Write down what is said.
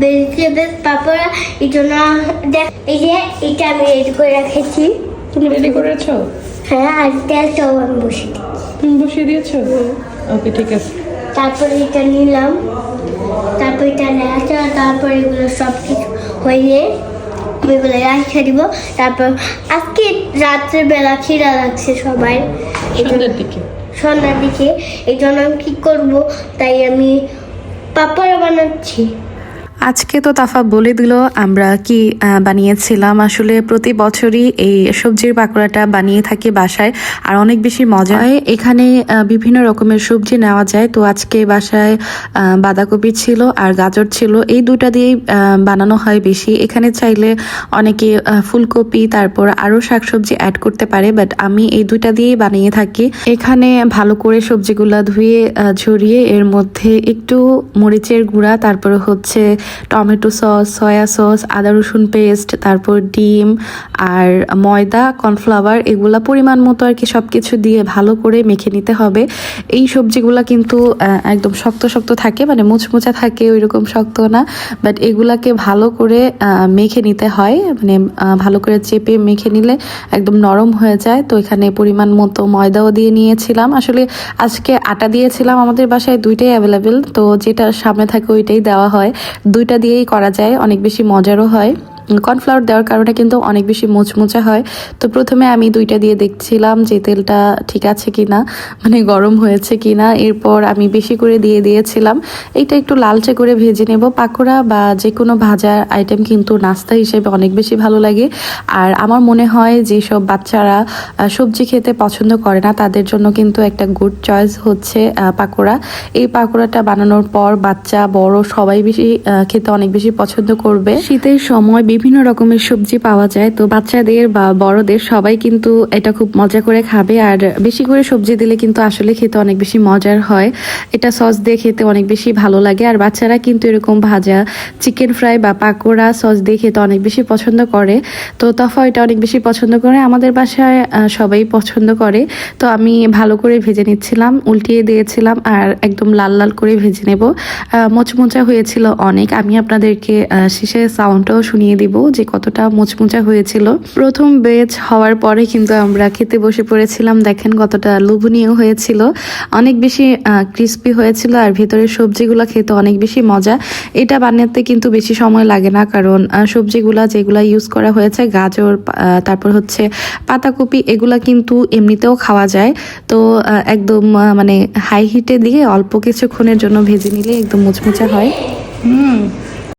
Vegetable পাপড় এই জন্য এই যে এটা আমি রেডি করে রেখেছি। তুমি রেডি করেছো? হ্যাঁ, আর তেলটাও আমি বসিয়ে দিচ্ছি। তুমি বসিয়ে দিয়েছো? ওকে, ঠিক আছে। তারপরে এটা নিলাম, তারপর এটা নেড়াচড়া, তারপর এগুলো সব কিছু হয়ে এগুলো রাখে দিব। তারপর আজকে রাত্রের বেলা খিদা লাগছে সবাই, সন্ধ্যার দিকে। এই জন্য আমি কী করবো, তাই আমি পাপড় বানাচ্ছি। আজকে তো তাফা বলে দিল আমরা কি বানিয়েছিলাম। আসলে প্রতি বছরই এই সবজির পাকোড়াটা বানিয়ে থাকি বাসায়, আর অনেক বেশি মজা হয়। এখানে বিভিন্ন রকমের সবজি নেওয়া যায়। তো আজকে বাসায় বাঁধাকপি ছিল আর গাজর ছিল, এই দুটা দিয়েই বানানো হয় বেশি। এখানে চাইলে অনেকে ফুলকপি তারপর আরও শাকসবজি অ্যাড করতে পারে, বাট আমি এই দুইটা দিয়েই বানিয়ে থাকি। এখানে ভালো করে সবজিগুলা ধুয়ে ঝরিয়ে এর মধ্যে একটু মরিচের গুঁড়া, তারপরে হচ্ছে টমেটো সস, সয়া সস, আদা রসুন পেস্ট, তারপর ডিম আর ময়দা, কর্নফ্লাওয়ার, এগুলা পরিমাণ মতো আর কি সব কিছু দিয়ে ভালো করে মেখে নিতে হবে। এই সবজিগুলা কিন্তু একদম শক্ত শক্ত থাকে, মানে মুচমুচা থাকে, ওই রকম শক্ত না, বাট এগুলাকে ভালো করে মেখে নিতে হয়। মানে ভালো করে চেপে মেখে নিলে একদম নরম হয়ে যায়। তো এখানে পরিমাণ মতো ময়দাও দিয়ে নিয়েছিলাম। আসলে আজকে আটা দিয়েছিলাম, আমাদের বাসায় দুইটাই অ্যাভেলেবেল, তো যেটা সামনে থাকে ওইটাই দেওয়া হয়। দুইটা দিয়েই করা যায়, অনেক বেশি মজারও হয়। কর্নফ্লাওয়ার দেওয়ার কারণে কিন্তু অনেক বেশি মুচমুচা হয়। তো প্রথমে আমি দুইটা দিয়ে দেখছিলাম যে তেলটা ঠিক আছে কিনা, মানে গরম হয়েছে কিনা। এরপর আমি বেশি করে দিয়ে দিয়েছিলাম। এইটা একটু লালচে করে ভেজে নেব। পাকোড়া বা যে কোনো ভাজার আইটেম কিন্তু নাস্তা হিসেবে অনেক বেশি ভালো লাগে। আর আমার মনে হয় যেসব বাচ্চারা সবজি খেতে পছন্দ করে না, তাদের জন্য কিন্তু একটা গুড চয়েস হচ্ছে পাকোড়া। এই পাকোড়াটা বানানোর পর বাচ্চা বড় সবাই বেশি খেতে অনেক বেশি পছন্দ করবে। শীতের সময় বিভিন্ন রকমের সবজি পাওয়া যায়, তো বাচ্চাদের বা বড়দের সবাই কিন্তু এটা খুব মজা করে খাবে। আর বেশি করে সবজি দিলে কিন্তু আসলে খেতে অনেক বেশি মজার হয়। এটা সস দিয়ে খেতে অনেক বেশি ভালো লাগে। আর বাচ্চারা কিন্তু এরকম ভাজা চিকেন ফ্রাই বা পাকোড়া সস দিয়ে খেতে অনেক বেশি পছন্দ করে। তো তফা এটা অনেক বেশি পছন্দ করে, আমাদের বাসায় সবাই পছন্দ করে। তো আমি ভালো করে ভেজে নিচ্ছিলাম, উল্টিয়ে দিয়েছিলাম, আর একদম লাল লাল করে ভেজে নেব। মোচমোচা হয়েছিল অনেক। আমি আপনাদেরকে শেষে সাউন্ডটাও শুনিয়ে দিব যে কতটা মোচমোচা হয়েছিল। প্রথম বেচ হওয়ার পরে কিন্তু আমরা খেতে বসে পড়েছিলাম। দেখেন কতটা লোভনীয় হয়েছিল, অনেক বেশি ক্রিস্পি হয়েছিল, আর ভেতরের সবজিগুলো খেতে অনেক বেশি মজা। এটা বানাতে কিন্তু বেশি সময় লাগে না, কারণ সবজিগুলা যেগুলা ইউজ করা হয়েছে, গাজর, তারপর হচ্ছে পাতাকপি, এগুলা কিন্তু এমনিতেও খাওয়া যায়। তো একদম মানে হাই হিটে দিয়ে অল্প কিছুক্ষণের জন্য ভেজে নিলে একদম মুচমুচা হয়।